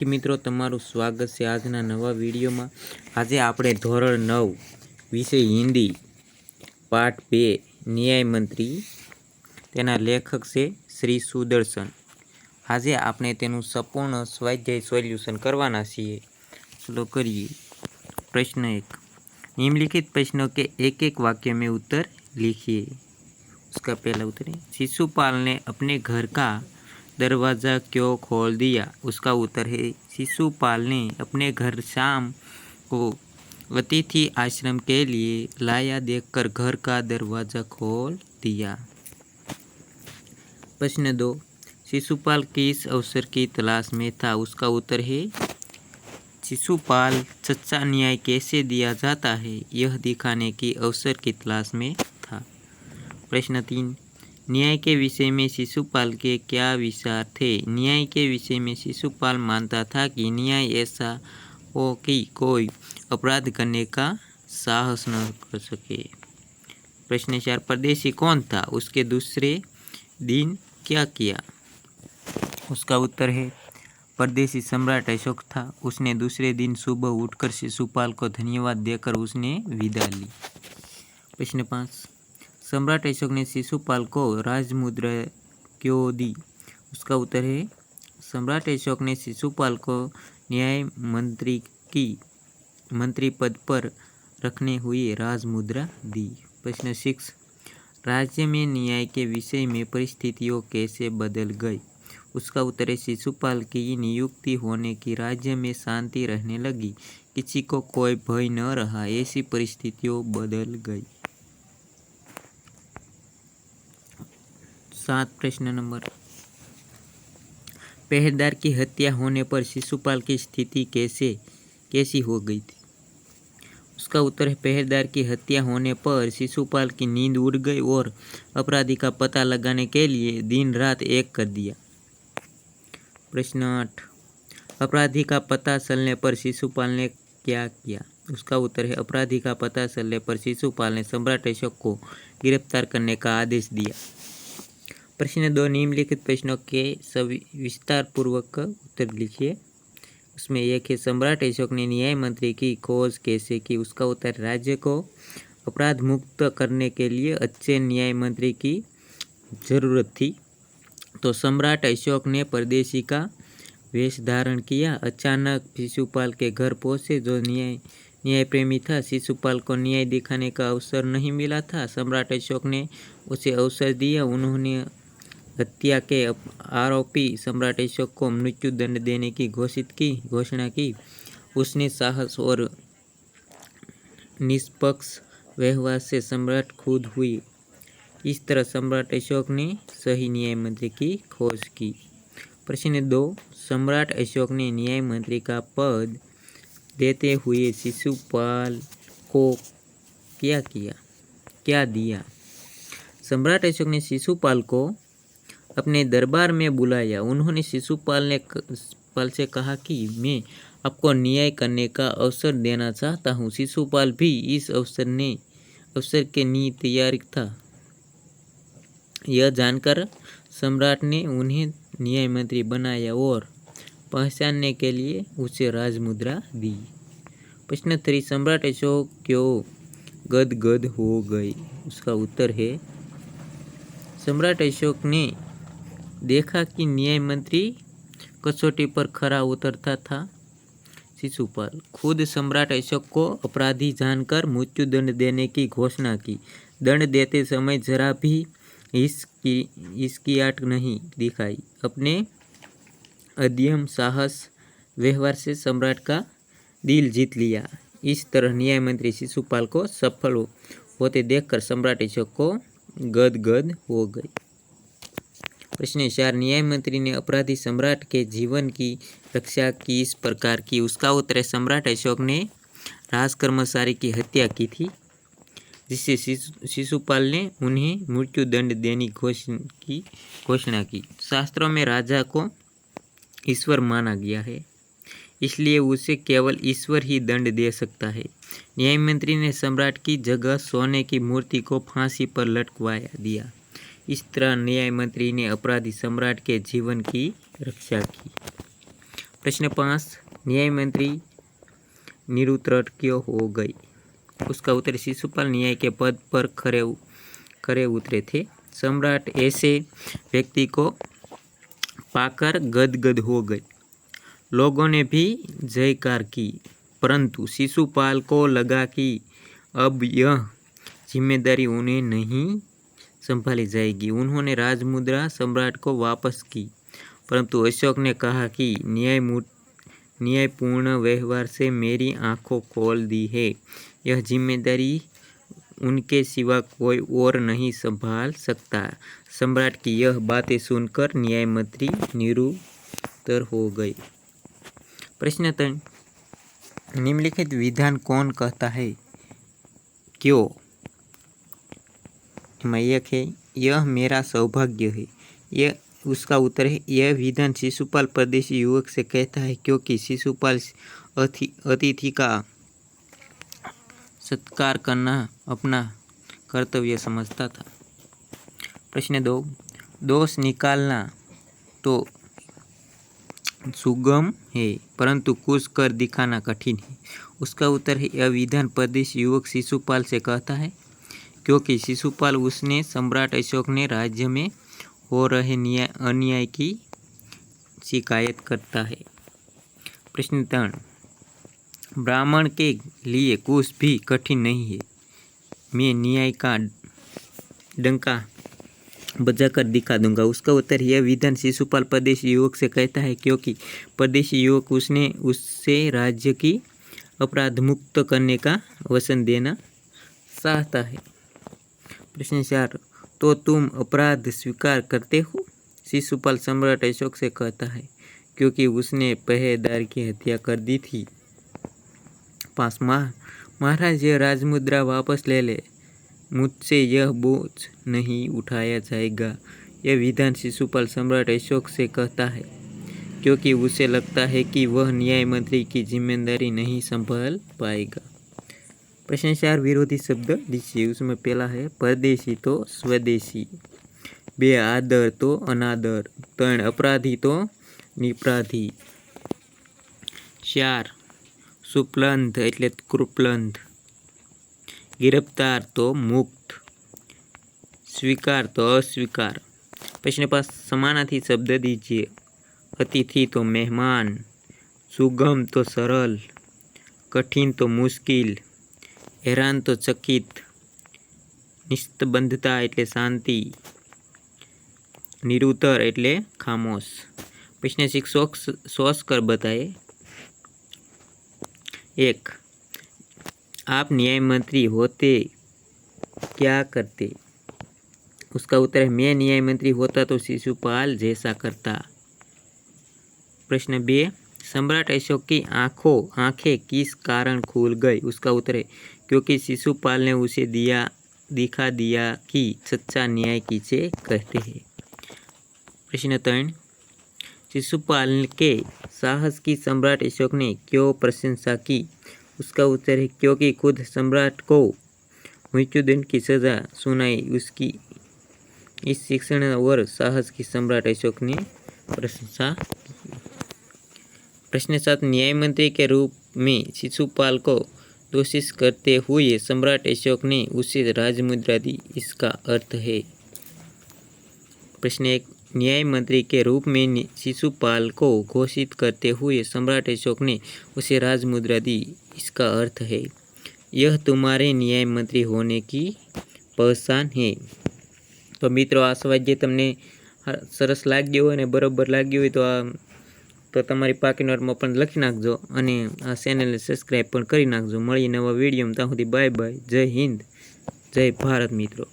मित्रों तमारुं स्वागत है आजना नवा विडियो में। आज आपणे धोरण 9 विषय हिंदी पाठ 2 न्याय मंत्री तेना लेखक से श्री सुदर्शन। आज आपणे तेनु संपूर्ण स्वाध्याय सोल्यूशन करवाना छीए। चलो करिए। प्रश्न 1, निम्नलिखित प्रश्नों के एक एक वाक्य में उत्तर लिखिए। उसका पहला उत्तर है, शिशुपाल ने अपने घर का दरवाज़ा क्यों खोल दिया? उसका उत्तर है, शिशुपाल ने अपने घर शाम को अतिथि आश्रम के लिए लाया देखकर घर का दरवाज़ा खोल दिया। प्रश्न 2, शिशुपाल किस अवसर की तलाश में था? उसका उत्तर है, शिशुपाल सच्चा न्याय कैसे दिया जाता है यह दिखाने की अवसर की तलाश में था। प्रश्न 3, न्याय के विषय में शिशुपाल के क्या विचार थे? न्याय के विषय में शिशुपाल मानता था कि न्याय ऐसा हो कि कोई अपराध करने का साहस न कर सके। प्रश्न 4, परदेशी कौन था? उसके दूसरे दिन क्या किया? उसका उत्तर है, परदेशी सम्राट अशोक था। उसने दूसरे दिन सुबह उठकर शिशुपाल को धन्यवाद देकर उसने विदा ली। प्रश्न 5, सम्राट अशोक ने शिशुपाल को राजमुद्रा क्यों दी? उसका उत्तर है, सम्राट अशोक ने शिशुपाल को न्याय मंत्री की मंत्री पद पर रखने हुए राजमुद्रा दी। प्रश्न 6, राज्य में न्याय के विषय में परिस्थितियों कैसे बदल गई? उसका उत्तर है, शिशुपाल की नियुक्ति होने की राज्य में शांति रहने लगी, किसी को कोई भय न रहा, ऐसी परिस्थितियों बदल गई। 7 प्रश्न नंबर, पहरेदार की हत्या होने पर शिशुपाल की स्थिति कैसी हो गई थी? उसका उत्तर है, पहरेदार की हत्या होने पर शिशुपाल की नींद उड़ गई और अपराधी का पता लगाने के लिए दिन रात एक कर दिया। प्रश्न 8, अपराधी का पता चलने पर शिशुपाल ने क्या किया? उसका उत्तर है, अपराधी का पता चलने पर शिशुपाल ने सम्राट अशोक को गिरफ्तार करने का आदेश दिया। प्रश्न 2, निम्नलिखित प्रश्नों के विस्तार पूर्वक उत्तर लिखिए। उसमें एक है, सम्राट अशोक ने न्याय मंत्री की खोज कैसे की? उसका उत्तर, राज्य को अपराध मुक्त करने के लिए अच्छे न्याय मंत्री की जरूरत थी, तो सम्राट अशोक ने परदेशी का वेश धारण किया। अचानक शिशुपाल के घर पहुंचे जो न्याय प्रेमी था। शिशुपाल को न्याय दिखाने का अवसर नहीं मिला था। सम्राट अशोक ने उसे अवसर दिया। उन्होंने हत्या के आरोपी सम्राट अशोक को मृत्यु दंड देने की घोषणा की। उसने साहस और निष्पक्ष व्यवहार से सम्राट खुद हुई। इस तरह सम्राट अशोक ने सही न्याय मंत्री की खोज की। प्रश्न 2, सम्राट अशोक ने न्याय मंत्री का पद देते हुए शिशुपाल को क्या दिया? सम्राट अशोक ने शिशुपाल को अपने दरबार में बुलाया। उन्होंने शिशुपाल से कहा कि मैं आपको न्याय करने का अवसर देना चाहता हूँ। शिशुपाल भी इस अवसर के लिए तैयार था। यह जानकर सम्राट ने उन्हें न्याय मंत्री बनाया और पहचानने के लिए उसे राजमुद्रा दी। प्रश्न 3, सम्राट अशोक क्यों गदगद हो गए? उसका उत्तर है, सम्राट अशोक ने देखा कि न्याय मंत्री कसौटी पर खरा उतरता था। शिशुपाल खुद सम्राट अशोक को अपराधी जानकर मृत्युदंड देने की घोषणा की। दंड देते समय जरा भी हिचकिचाहट नहीं दिखाई। अपने अदम्य साहस व्यवहार से सम्राट का दिल जीत लिया। इस तरह न्याय मंत्री शिशुपाल को सफल होते देखकर सम्राट अशोक को गदगद हो गई। प्रश्न 4, न्याय मंत्री ने अपराधी सम्राट के जीवन की रक्षा किस प्रकार की? उसका उत्तर है, सम्राट अशोक ने राजकर्मचारी की हत्या की थी, जिससे शिशुपाल ने उन्हें मृत्यु दंड देने की घोषणा की। शास्त्रों में राजा को ईश्वर माना गया है, इसलिए उसे केवल ईश्वर ही दंड दे सकता है। न्याय मंत्री ने सम्राट की जगह सोने की मूर्ति को फांसी पर लटकवा दिया। इस तरह न्याय मंत्री ने अपराधी सम्राट के जीवन की रक्षा की। प्रश्न 5, न्याय मंत्री निरुद्र क्यों हो गई? उसका उत्तर, शिशुपाल न्याय के पद पर खरे उतरे थे। सम्राट ऐसे व्यक्ति को पाकर गदगद हो गए। लोगों ने भी जयकार की, परंतु शिशुपाल को लगा कि अब यह जिम्मेदारी उन्हें नहीं संभाली जाएगी। उन्होंने राजमुद्रा सम्राट को वापस की, परंतु अशोक ने कहा कि न्यायपूर्ण व्यवहार से मेरी आंखों खोल दी है। यह जिम्मेदारी उनके सिवा कोई और नहीं संभाल सकता। सम्राट की यह बातें सुनकर न्याय मंत्री निरुद्र हो गए। प्रश्न 3, निम्नलिखित विधान कौन कहता है? क्यों? एक है, यह मेरा सौभाग्य है। यह उसका उत्तर है, यह विधान शिशुपाल परदेशी युवक से कहता है क्योंकि शिशुपाल अतिथि का सत्कार करना अपना कर्तव्य समझता था। प्रश्न 2, दोष निकालना तो सुगम है, परंतु कुछ कर दिखाना कठिन है। उसका उत्तर है, यह विधान परदेशी युवक शिशुपाल से कहता है क्योंकि शिशुपाल उसने सम्राट अशोक ने राज्य में हो रहे अन्याय की शिकायत करता है। प्रश्न 3, ब्राह्मण के लिए कुछ भी कठिन नहीं है। मैं न्याय का डंका बजाकर दिखा दूंगा। उसका उत्तर, यह विधान शिशुपाल परदेशी युवक से कहता है क्योंकि परदेशी युवक उससे राज्य की अपराध मुक्त करने का वचन देना चाहता है। प्रश्न 4, तो तुम अपराध स्वीकार करते हो? शिशुपाल सम्राट अशोक से कहता है क्योंकि उसने पहरेदार की हत्या कर दी थी। 5, महाराज यह राजमुद्रा वापस ले ले, मुझसे यह बोझ नहीं उठाया जाएगा। यह विधान शिशुपाल सम्राट अशोक से कहता है क्योंकि उसे लगता है कि वह न्याय मंत्री की जिम्मेदारी नहीं संभाल पाएगा। प्रश्न 4, विरोधी शब्द दीजिए। उसमें पहला है परदेशी तो स्वदेशी, 2 आदर तो अनादर, 3 अपराधी तो निपराधी, 4 सुप्लंध એટલે કૃપલંધ, गिरफ्तार तो मुक्त, स्वीकार तो अस्वीकार। प्रश्न 5, समानार्थी शब्द दीजिए। अतिथि तो मेहमान, सुगम तो सरल, कठिन तो मुश्किल, हैरान तो चकित, निस्तबंधता એટલે શાંતિ, निरुतर એટલે खामोश। प्रश्न 6, सोच कर बताए। 1, आप न्याय मंत्री होते क्या करते? उसका उत्तर है, मैं न्याय मंत्री होता तो शिशुपाल जैसा करता। प्रश्न 2, सम्राट अशोक की आंखें किस कारण खुल गई? उसका उत्तर है, क्योंकि शिशुपाल ने उसे दिखा दिया कि सच्चा न्याय किसे कहते हैं। प्रश्न 3, शिशुपाल के साहस की सम्राट अशोक ने क्यों प्रशंसा की? उसका उत्तर है, क्योंकि खुद सम्राट को मृत्युदंड की सजा सुनाई उसकी इस शिक्षण और साहस की सम्राट अशोक ने प्रशंसा की। प्रश्न 7, न्याय मंत्री के रूप में शिशुपाल को दोषी करते हुए सम्राट अशोक ने उसे राजमुद्रा दी, इसका अर्थ है। प्रश्न 1, न्याय मंत्री के रूप में शिशुपाल को घोषित करते हुए सम्राट अशोक ने उसे राजमुद्रा दी, इसका अर्थ है, यह तुम्हारे न्याय मंत्री होने की पहचान है। तो मित्रों, आ स्वाध्याय तमने सरस लाग्यो होय ने बरोबर लाग्यो होय तो तमारी पाकी नोटमां पण लखी नाखजो अने आ चेनलने सब्सक्राइब पण करी नाखजो। मळीए नवा विडियोमां, ત્યાં સુધી बाय बाय। जय हिंद, जय भारत मित्रों।